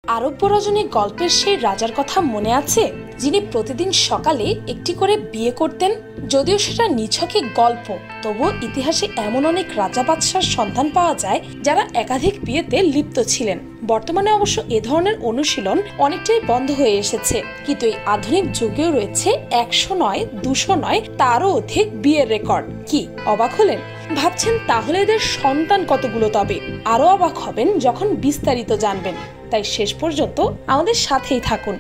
আরব্য রজনী গল্পের সেই রাজার কথা মনে আছে, যিনি প্রতিদিন সকালে একটি করে বিয়ে করতেন? যদিও সেটা নিছকই গল্প, তবুও ইতিহাসে এমন অনেক রাজা বাদশার সন্ধান পাওয়া যায় যারা একাধিক বিয়েতে লিপ্ত ছিলেন। বর্তমানে অবশ্য এ ধরনের অনুশীলন অনেকটাই বন্ধ হয়ে এসেছে, কিন্তু এই আধুনিক যুগেও রয়েছে 100 নয়, 200 নয়, তারও অধিক বিয়ের রেকর্ড। কি অবাক হলেন? ভাবছেন তাহলে এদের সন্তান কতগুলো? তবে আরো অবাক হবেন যখন বিস্তারিত জানবেন। তাই শেষ পর্যন্ত আমাদের সাথেই থাকুন।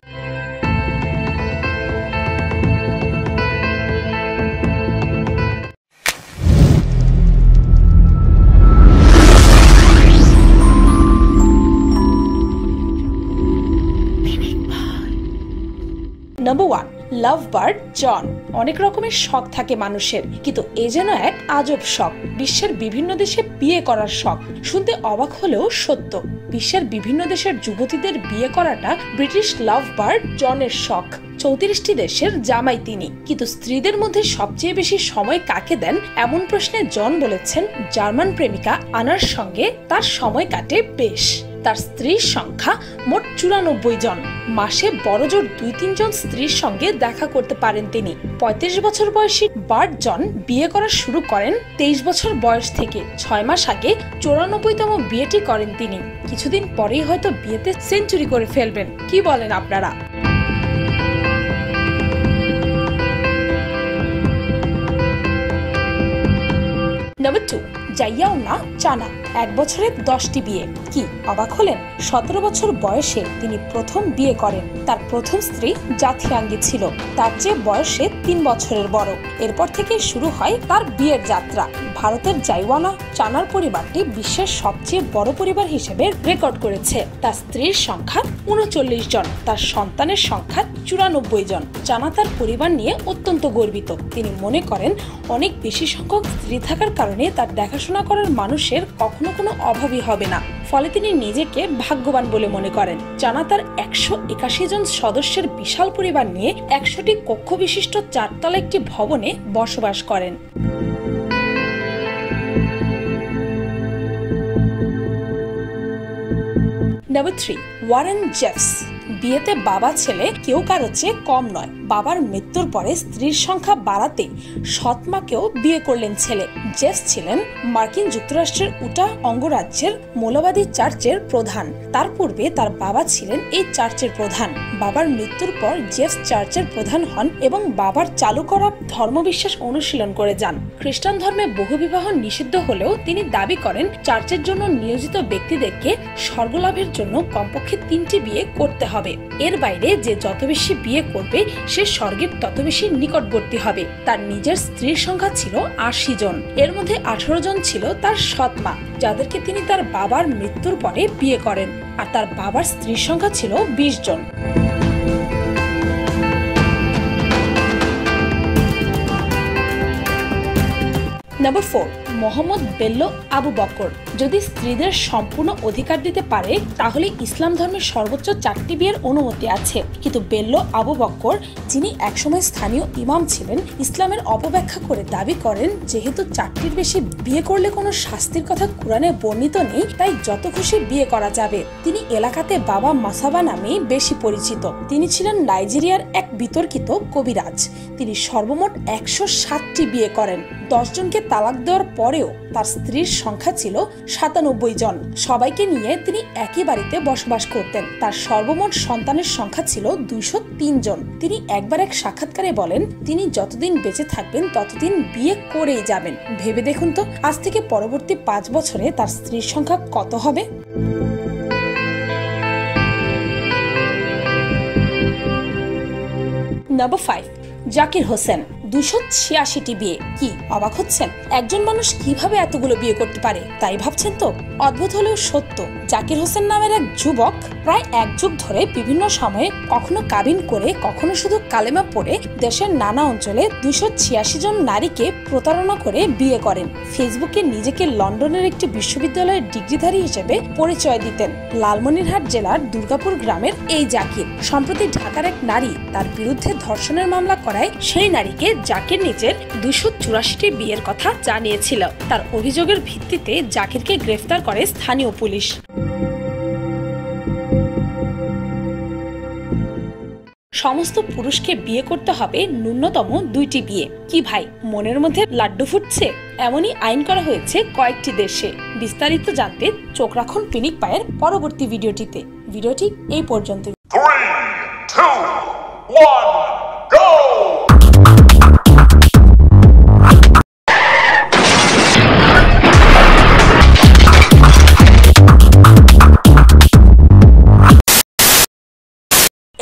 নাম্বার 1, লাভ বার্ড জন। অনেক রকমের শখ থাকে মানুষের, কিন্তু এ যেন এক আজব শখ। বিশ্বের বিভিন্ন দেশে বিয়ে করার শখ। শুনতে অবাক হলেও সত্য। বিশ্বের বিভিন্ন দেশের যুবতীদের বিয়ে করাটা ব্রিটিশ লাভ বার্ড জনের শখ। 34টি দেশের জামাই তিনি। কিন্তু স্ত্রীদের মধ্যে সবচেয়ে বেশি সময় কাকে দেন এমন প্রশ্নে জন বলেছেন, জার্মান প্রেমিকা আনার সঙ্গে তার সময় কাটে বেশ। তার স্ত্রীর সংখ্যা মোট 94 জন। মাসে বড়জোর 2-3 জন স্ত্রীর সঙ্গে দেখা করতে পারেন তিনি। 35 বছর বয়সী বার্ড জন বিয়ে করা শুরু করেন 23 বছর বয়স থেকে। 6 মাস আগে 94তম বিয়েটি করেন তিনি। কিছুদিন পরেই হয়তো বিয়েতে সেঞ্চুরি করে ফেলবেন। কি বলেন আপনারা? নাম্বার 2, জাইয়াওনা চানা। 1 বছরে 10টি বিয়ে। কি অবাক হলেন? 17 বছর বয়সে তিনি প্রথম বিয়ে করেন। তার প্রথম স্ত্রী জাথিয়াঙ্গি ছিল, তার চেয়ে বয়সে 3 বছরের বড়। এরপর থেকে শুরু হয় তার বিয়ের যাত্রা। ভারতের জাইওয়ানা চানার পরিবারটি বিশ্বের সবচেয়ে বড় পরিবার হিসেবে রেকর্ড করেছে। তার স্ত্রীর সংখ্যা 39 জন, তার সন্তানের সংখ্যা 94 জন। চানা তার পরিবার নিয়ে অত্যন্ত গর্বিত। তিনি মনে করেন অনেক বেশি সংখ্যক স্ত্রী থাকার কারণে তার দেখাশোনা করার মানুষের কখনো কোনো অভাবই হবে না। ফলে তিনি নিজেকে ভাগ্যবান বলে মনে করেন। চানা তার 181 জন সদস্যের বিশাল পরিবার নিয়ে 100টি কক্ষ বিশিষ্ট 4তলা একটি ভবনে বসবাস করেন। Number 3, Warren Jeffs. বিয়েতে বাবা ছেলে কেউ কারো চেয়ে কম নয়। বাবার মৃত্যুর পরে স্ত্রীর সংখ্যা বাড়াতে সৎ মাকেও বিয়ে করলেন ছেলে। জেফস ছিলেন মার্কিন যুক্তরাষ্ট্রের উটা অঙ্গরাজ্যের মৌলবাদী চার্চের প্রধান। তার পূর্বে তার বাবা ছিলেন এই চার্চের প্রধান। বাবার মৃত্যুর পর জেফস চার্চের প্রধান হন এবং বাবার চালু করা ধর্মবিশ্বাস অনুশীলন করে যান। খ্রিস্টান ধর্মে বহুবিবাহ নিষিদ্ধ হলেও তিনি দাবি করেন চার্চের জন্য নিয়োজিত ব্যক্তিদেরকে স্বর্গলাভের জন্য কমপক্ষে 3টি বিয়ে করতে হবে। এর বাইরে যে যত বেশি বিয়ে করবে সে স্বর্গের তত বেশি নিকটবর্তী হবে। তার নিজের স্ত্রীর সংখ্যা ছিল 80 জন। এর মধ্যে 18 জন ছিল তার সৎ মা, যাদেরকে তিনি তার বাবার মৃত্যুর পরে বিয়ে করেন। আর তার বাবার স্ত্রীর সংখ্যা ছিল 20 জন। নাম্বার 4, মোহাম্মদ বেল্লো আবু বকর। যদি স্ত্রীদের সম্পূর্ণ অধিকার দিতে পারে তাহলে ইসলাম ধর্মের সর্বোচ্চ 4টি বিয়ের অনুমতি আছে। কিন্তু বেল্লো আবু বকর, যিনি একসময় স্থানীয় ইমাম ছিলেন, ইসলামের অপব্যাখ্যা করে দাবি করেন যেহেতু 4টির বেশি বিয়ে করলে কোনো শাস্তির কথা কুরআনে বর্ণিত নেই, তাই যত খুশি বিয়ে করা যাবে। তিনি এলাকাতে বাবা মাসাবা নামেই বেশি পরিচিত। তিনি ছিলেন নাইজেরিয়ার এক বিতর্কিত কবিরাজ। তিনি সর্বমোট 107টি বিয়ে করেন। 10 জনকে তালাক দেওয়ার পরেও তার স্ত্রীর সংখ্যা ছিল 97 জন। সবাইকে নিয়ে তিনি একই বাড়িতে বসবাস করতেন। তার সর্বমোট সন্তানের সংখ্যা ছিল 203 জন। তিনি একবার এক সাক্ষাৎকারে বলেন, তিনি যতদিন বেঁচে থাকবেন ততদিন বিয়ে করেই যাবেন। ভেবে দেখুন তো, আজ থেকে পরবর্তী 5 বছরে তার স্ত্রীর সংখ্যা কত হবে? নাম্বার 5, জাকির হোসেন। 286টি বিয়ে। কি অবাক হচ্ছেন? একজন মানুষ কিভাবে এতগুলো বিয়ে করতে পারে তাই ভাবছেন তো? অদ্ভুত হলেও সত্য। জাকির হোসেন নামের এক যুবক প্রায় 1 যুগ ধরে বিভিন্ন সময়ে কখনো কাবিন করে কখনো শুধু কালেমা পড়ে দেশের নানা অঞ্চলে 286 জন নারীকে প্রতারণা করে বিয়ে করেন। ফেসবুকে নিজেকে লন্ডনের একটি বিশ্ববিদ্যালয়ের ডিগ্রিধারী হিসেবে পরিচয় দিতেন। লালমনিরহাট জেলার দুর্গাপুর গ্রামের এই জাকির সম্প্রতি ঢাকার এক নারী তার বিরুদ্ধে ধর্ষণের মামলা করায় সেই নারীকে জাকির নিজের 284টি বিয়ের কথা জানিয়েছিল। তার অভিযোগের ভিত্তিতে জাকিরকে গ্রেফতার করে স্থানীয় পুলিশ। সমস্ত পুরুষকে বিয়ে করতে হবে ন্যূনতম 2টি বিয়ে। কি ভাই, মনের মধ্যে লাড্ডু ফুটছে? এমনই আইন করা হয়েছে কয়েকটি দেশে। বিস্তারিত জানতে চোখ রাখুন পিনিক পায়ের পরবর্তী ভিডিওটিতে। ভিডিওটি এই পর্যন্ত। 3, 2, 1, go!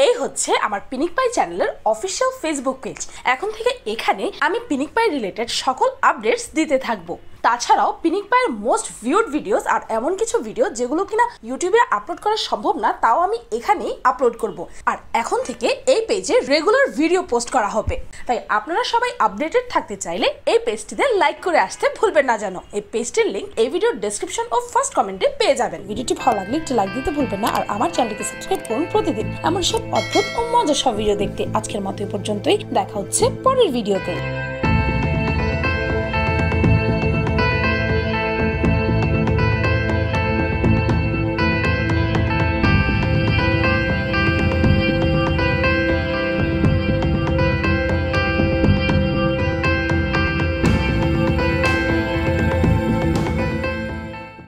এই হচ্ছে আমার পিনিক পাই চ্যানেলের অফিসিয়াল ফেসবুক পেজ। এখন থেকে এখানে আমি পিনিক পাই রিলেটেড সকল আপডেটস দিতে থাকবো। তাছাড়াও পিনিক পাইয়ের মোস্ট ভিউড ভিডিওস আর এমন কিছু ভিডিও যেগুলো কিনা ইউটিউবে আপলোড করা সম্ভব না, তাও আমি এখানেই আপলোড করব। আর এখন থেকে এই পেজে রেগুলার ভিডিও পোস্ট করা হবে। তাই আপনারা সবাই আপডেটেড থাকতে চাইলে এই পেজটিতে লাইক করে আসতে ভুলবেন না যেন। এই পেজটির লিংক এই ভিডিওর ডেসক্রিপশন ও ফার্স্ট কমেন্টে পেয়ে যাবেন। ভিডিওটি ভালো লাগলে একটু লাইক দিতে ভুলবেন না। আর আমার চ্যানেলকে সাবস্ক্রাইব করুন প্রতিদিন এমন সব অদ্ভুত ও মজার সব ভিডিও দেখতে। আজকের মতো এই পর্যন্তই, দেখা হচ্ছে পরের ভিডিওতে।